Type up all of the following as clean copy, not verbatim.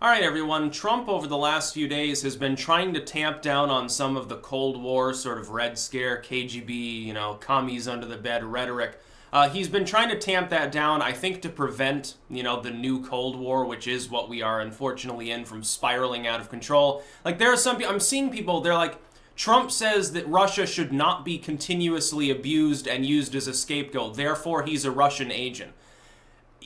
All right, everyone. Trump over the last few days has been trying to tamp down on some of the Cold War sort of Red Scare, KGB, commies under the bed rhetoric. He's been trying to tamp that down, I think, to prevent, the new Cold War, which is what we are unfortunately in, from spiraling out of control. Like, there are some people, I'm seeing people, they're like, Trump says that Russia should not be continuously abused and used as a scapegoat. Therefore, he's a Russian agent.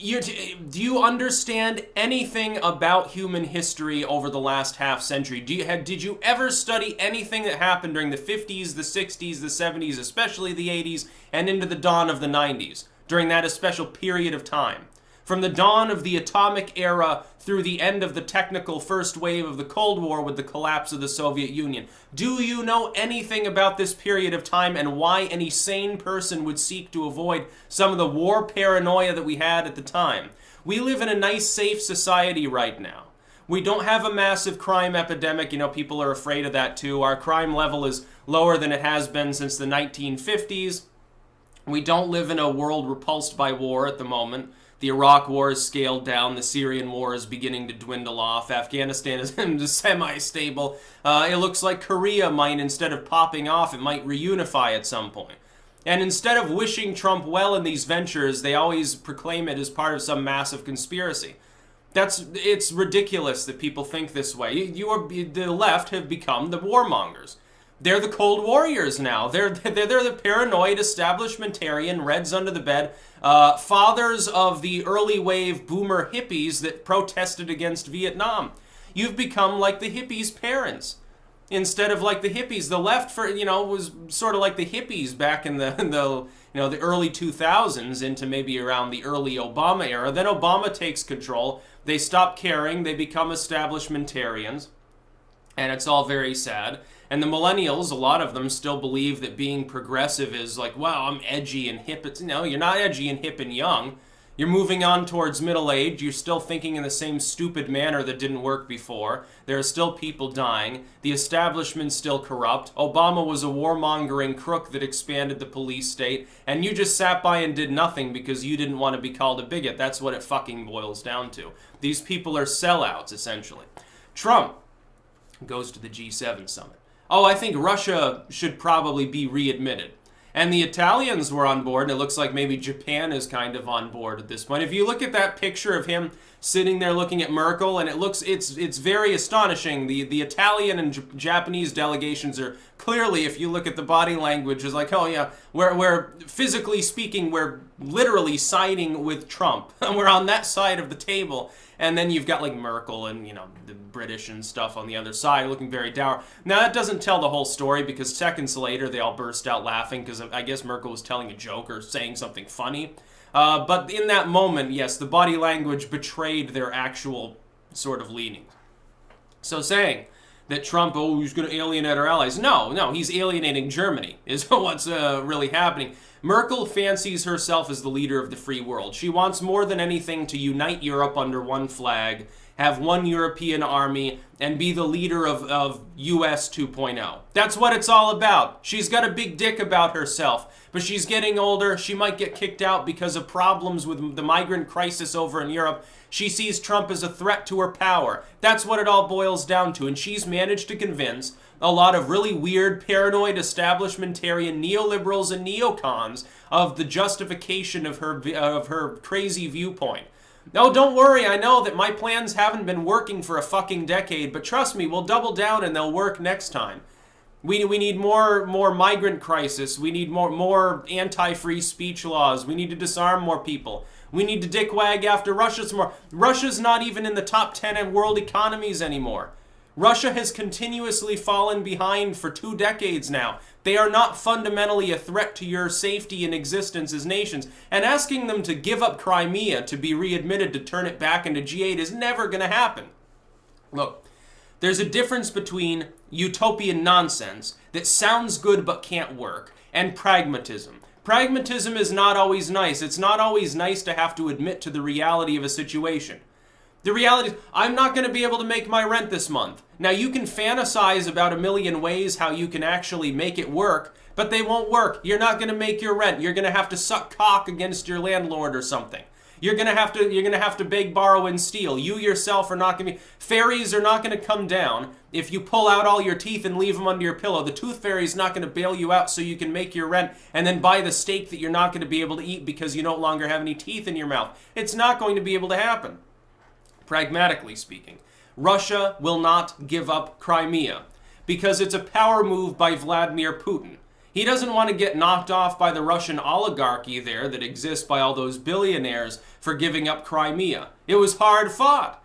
Do you understand anything about human history over the last half century? Did you ever study anything that happened during the 50s, the 60s, the 70s, especially the 80s, and into the dawn of the 90s, during that special period of time? From the dawn of the atomic era through the end of the technical first wave of the Cold War with the collapse of the Soviet Union. Do you know anything about this period of time and why any sane person would seek to avoid some of the war paranoia that we had at the time? We live in a nice, safe society right now. We don't have a massive crime epidemic. People are afraid of that too. Our crime level is lower than it has been since the 1950s. We don't live in a world repulsed by war at the moment. The Iraq War is scaled down. The Syrian War is beginning to dwindle off. Afghanistan is semi-stable. It looks like Korea might, instead of popping off, it might reunify at some point. And instead of wishing Trump well in these ventures, they always proclaim it as part of some massive conspiracy. It's ridiculous that people think this way. The left have become the warmongers. They're the Cold Warriors now. They're the paranoid establishmentarian, Reds under the bed, fathers of the early wave boomer hippies that protested against Vietnam. You've become like the hippies' parents. Instead of like the hippies, the left was sort of like the hippies back in the early 2000s into maybe around the early Obama era. Then Obama takes control. They stop caring. They become establishmentarians. And it's all very sad. And the millennials, a lot of them still believe that being progressive is like, wow, I'm edgy and hip. No, you're not edgy and hip and young. You're moving on towards middle age. You're still thinking in the same stupid manner that didn't work before. There are still people dying. The establishment's still corrupt. Obama was a warmongering crook that expanded the police state. And you just sat by and did nothing because you didn't want to be called a bigot. That's what it fucking boils down to. These people are sellouts, essentially. Trump goes to the G7 summit. Oh, I think Russia should probably be readmitted. And the Italians were on board, and it looks like maybe Japan is kind of on board at this point. If you look at that picture of him sitting there looking at Merkel, and it's very astonishing. The Italian and Japanese delegations are clearly, if you look at the body language, is like, oh yeah, we're physically speaking, we're literally siding with Trump. We're on that side of the table. And then you've got like Merkel and, the British and stuff on the other side looking very dour. Now that doesn't tell the whole story because seconds later they all burst out laughing because I guess Merkel was telling a joke or saying something funny. But in that moment, yes, the body language betrayed their actual sort of leanings. So saying that Trump, he's going to alienate our allies. No, he's alienating Germany is what's really happening. Merkel fancies herself as the leader of the free world. She wants more than anything to unite Europe under one flag, have one European army, and be the leader of US 2.0. That's what it's all about. She's got a big dick about herself, but she's getting older. She might get kicked out because of problems with the migrant crisis over in Europe. She sees Trump as a threat to her power. That's what it all boils down to, and she's managed to convince a lot of really weird, paranoid, establishmentarian neoliberals and neocons of the justification of her crazy viewpoint. No, don't worry, I know that my plans haven't been working for a fucking decade, but trust me, we'll double down and they'll work next time. We need more migrant crisis. We need more anti-free speech laws. We need to disarm more people. We need to dickwag after Russia some more. Russia's not even in the top 10 world economies anymore. Russia has continuously fallen behind for 2 decades now. They are not fundamentally a threat to your safety and existence as nations. And asking them to give up Crimea to be readmitted to turn it back into G8 is never going to happen. Look, there's a difference between utopian nonsense that sounds good but can't work and pragmatism. Pragmatism is not always nice. It's not always nice to have to admit to the reality of a situation. The reality is, I'm not going to be able to make my rent this month. Now, you can fantasize about a million ways how you can actually make it work, but they won't work. You're not going to make your rent. You're going to have to suck cock against your landlord or something. You're gonna have to beg, borrow, and steal. You yourself are not gonna be. Fairies are not gonna come down if you pull out all your teeth and leave them under your pillow. The tooth fairy is not gonna bail you out so you can make your rent and then buy the steak that you're not gonna be able to eat because you no longer have any teeth in your mouth. It's not going to be able to happen. Pragmatically speaking, Russia will not give up Crimea because it's a power move by Vladimir Putin. He doesn't want to get knocked off by the Russian oligarchy there that exists by all those billionaires for giving up Crimea. It was hard fought.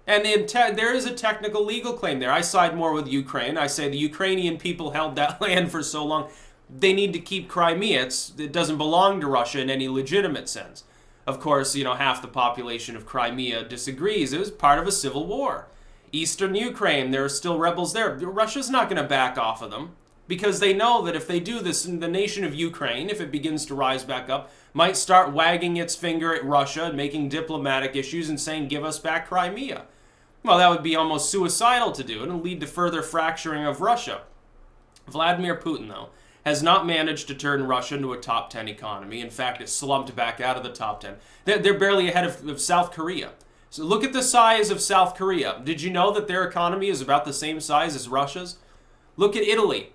And there is a technical legal claim there. I side more with Ukraine. I say the Ukrainian people held that land for so long. They need to keep Crimea. It doesn't belong to Russia in any legitimate sense. Of course, half the population of Crimea disagrees. It was part of a civil war. Eastern Ukraine, there are still rebels there. Russia's not going to back off of them, because they know that if they do this, the nation of Ukraine, if it begins to rise back up, might start wagging its finger at Russia and making diplomatic issues and saying, give us back Crimea. Well, that would be almost suicidal to do. It would lead to further fracturing of Russia. Vladimir Putin, though, has not managed to turn Russia into a top 10 economy. In fact, it's slumped back out of the top 10. They're barely ahead of South Korea. So look at the size of South Korea. Did you know that their economy is about the same size as Russia's? Look at Italy.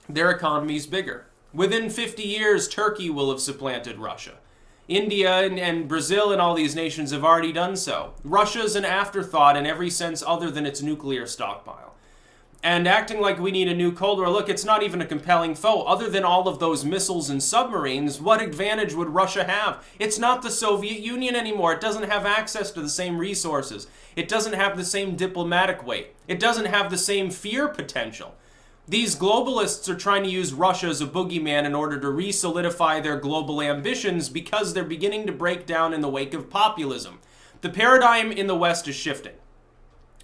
Their economy is bigger. Within 50 years, Turkey will have supplanted Russia. India and Brazil and all these nations have already done so. Russia's an afterthought in every sense other than its nuclear stockpile. And acting like we need a new Cold War, look, it's not even a compelling foe. Other than all of those missiles and submarines, what advantage would Russia have? It's not the Soviet Union anymore. It doesn't have access to the same resources. It doesn't have the same diplomatic weight. It doesn't have the same fear potential. These globalists are trying to use Russia as a boogeyman in order to re-solidify their global ambitions because they're beginning to break down in the wake of populism. The paradigm in the West is shifting.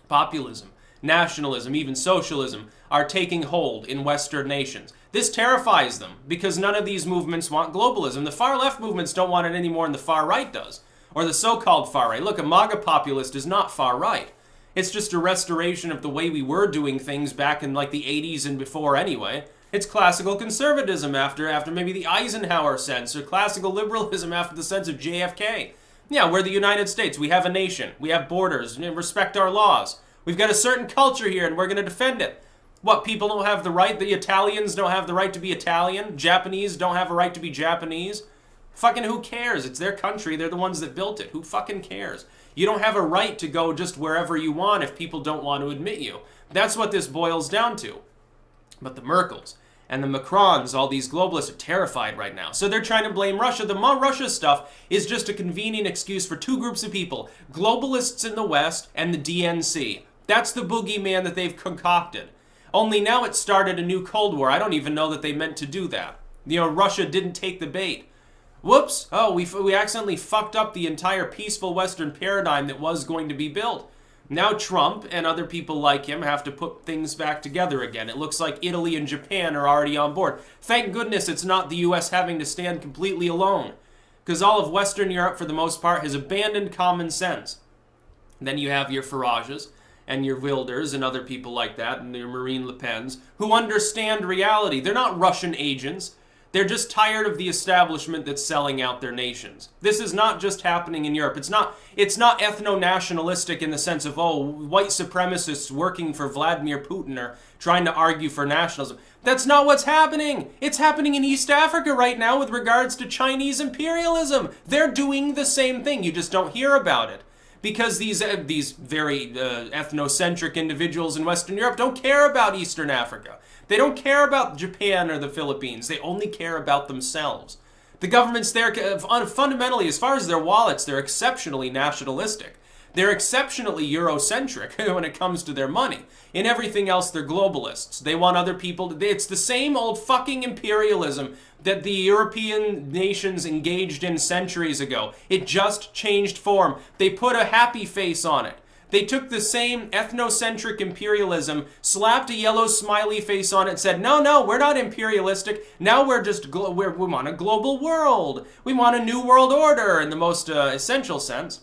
Populism, nationalism, even socialism are taking hold in Western nations. This terrifies them because none of these movements want globalism. The far left movements don't want it any more than the far right does, or the so-called far right. Look, a MAGA populist is not far right. It's just a restoration of the way we were doing things back in like the 80s and before anyway. It's classical conservatism after maybe the Eisenhower sense, or classical liberalism after the sense of JFK. Yeah, we're the United States. We have a nation. We have borders. And respect our laws. We've got a certain culture here and we're going to defend it. What, people don't have the right? The Italians don't have the right to be Italian? Japanese don't have a right to be Japanese? Fucking who cares? It's their country. They're the ones that built it. Who fucking cares? You don't have a right to go just wherever you want if people don't want to admit you. That's what this boils down to. But the Merkels and the Macrons, all these globalists, are terrified right now. So they're trying to blame Russia. The Russia stuff is just a convenient excuse for two groups of people. Globalists in the West and the DNC. That's the boogeyman that they've concocted. Only now it started a new Cold War. I don't even know that they meant to do that. Russia didn't take the bait. Whoops! Oh, we accidentally fucked up the entire peaceful Western paradigm that was going to be built. Now Trump and other people like him have to put things back together again. It looks like Italy and Japan are already on board. Thank goodness it's not the U.S. having to stand completely alone, because all of Western Europe, for the most part, has abandoned common sense. Then you have your Farages and your Wilders and other people like that, and your Marine Le Pens, who understand reality. They're not Russian agents. They're just tired of the establishment that's selling out their nations. This is not just happening in Europe. It's not ethno-nationalistic in the sense of, white supremacists working for Vladimir Putin are trying to argue for nationalism. That's not what's happening. It's happening in East Africa right now with regards to Chinese imperialism. They're doing the same thing. You just don't hear about it. Because these very ethnocentric individuals in Western Europe don't care about Eastern Africa. They don't care about Japan or the Philippines. They only care about themselves. The governments there, fundamentally, as far as their wallets, they're exceptionally nationalistic. They're exceptionally Eurocentric when it comes to their money. In everything else, they're globalists. They want other people to... It's the same old fucking imperialism that the European nations engaged in centuries ago. It just changed form. They put a happy face on it. They took the same ethnocentric imperialism, slapped a yellow smiley face on it, and said, no, we're not imperialistic. Now we're just, we want a global world. We want a new world order in the most essential sense.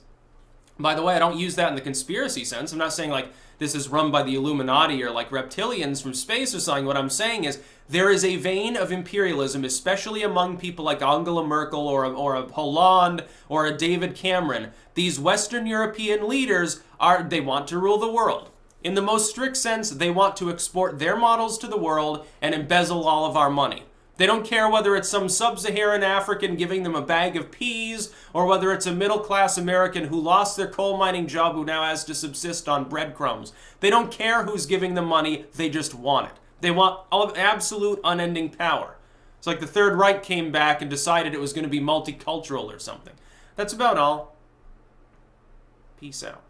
By the way, I don't use that in the conspiracy sense. I'm not saying like this is run by the Illuminati or like reptilians from space or something. What I'm saying is there is a vein of imperialism, especially among people like Angela Merkel or a Hollande or a David Cameron. These Western European leaders they want to rule the world. In the most strict sense, they want to export their models to the world and embezzle all of our money. They don't care whether it's some sub-Saharan African giving them a bag of peas or whether it's a middle-class American who lost their coal mining job who now has to subsist on breadcrumbs. They don't care who's giving them money, they just want it. They want absolute unending power. It's like the Third Reich came back and decided it was going to be multicultural or something. That's about all. Peace out.